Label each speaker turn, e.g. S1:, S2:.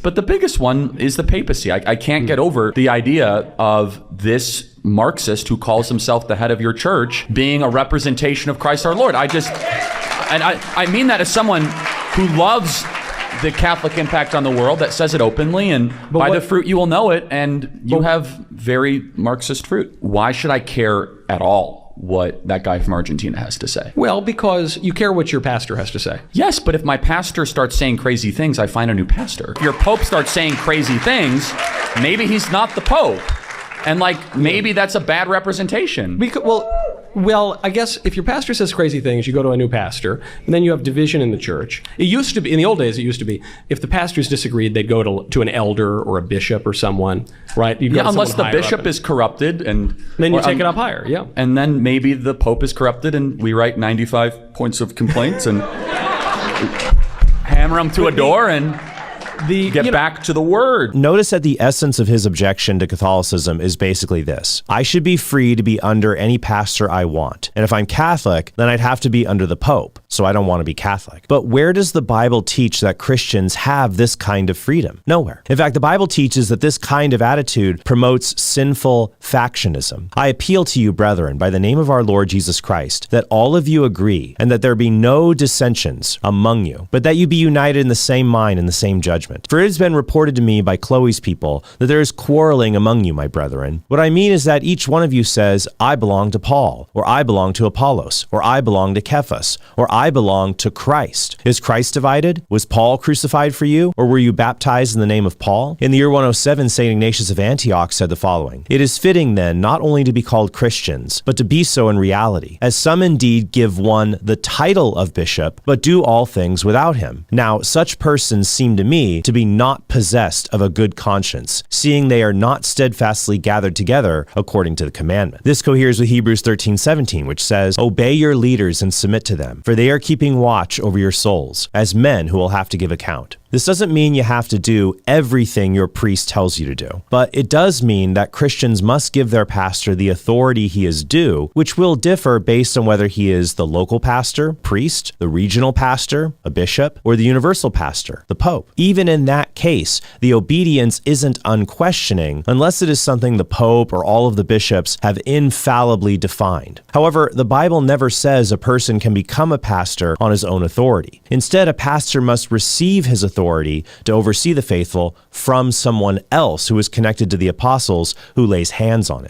S1: But the biggest one is the papacy. I can't get over the idea of this Marxist who calls himself the head of your church being a representation of Christ our Lord. I mean that as someone who loves the Catholic impact on the world, that says it openly, and the fruit you will know it, and you have very Marxist fruit. Why should I care at all what that guy from Argentina has to say?
S2: Well, because you care what your pastor has to say.
S1: Yes, but if my pastor starts saying crazy things, I find a new pastor. If your pope starts saying crazy things, maybe he's not the pope. And maybe that's a bad representation.
S2: Well, I guess if your pastor says crazy things, you go to a new pastor, and then you have division in the church. It used to be, in the old days, if the pastors disagreed, they'd go to an elder or a bishop or someone, right?
S1: Unless the bishop is corrupted, and
S2: then you take it up higher, yeah.
S1: And then maybe the pope is corrupted, and we write 95 points of complaints and hammer them to a door and get back to the word.
S3: Notice that the essence of his objection to Catholicism is basically this: I should be free to be under any pastor I want. And if I'm Catholic, then I'd have to be under the Pope. So I don't want to be Catholic. But where does the Bible teach that Christians have this kind of freedom? Nowhere. In fact, the Bible teaches that this kind of attitude promotes sinful factionism. I appeal to you, brethren, by the name of our Lord Jesus Christ, that all of you agree, and that there be no dissensions among you, but that you be united in the same mind and the same judgment. For it has been reported to me by Chloe's people that there is quarreling among you, my brethren. What I mean is that each one of you says, I belong to Paul, or I belong to Apollos, or I belong to Cephas, or I belong to Christ. Is Christ divided? Was Paul crucified for you, or were you baptized in the name of Paul? In the year 107, St. Ignatius of Antioch said the following: It is fitting then not only to be called Christians, but to be so in reality, as some indeed give one the title of bishop, but do all things without him. Now such persons seem to me to be not possessed of a good conscience, seeing they are not steadfastly gathered together according to the commandment. This coheres with Hebrews 13:17, which says, Obey your leaders and submit to them, for they are keeping watch over your souls, as men who will have to give account. This doesn't mean you have to do everything your priest tells you to do, but it does mean that Christians must give their pastor the authority he is due, which will differ based on whether he is the local pastor, priest, the regional pastor, a bishop, or the universal pastor, the pope. Even in that case, the obedience isn't unquestioning unless it is something the pope or all of the bishops have infallibly defined. However, the Bible never says a person can become a pastor on his own authority. Instead, a pastor must receive his authority to oversee the faithful from someone else who is connected to the apostles who lays hands on him.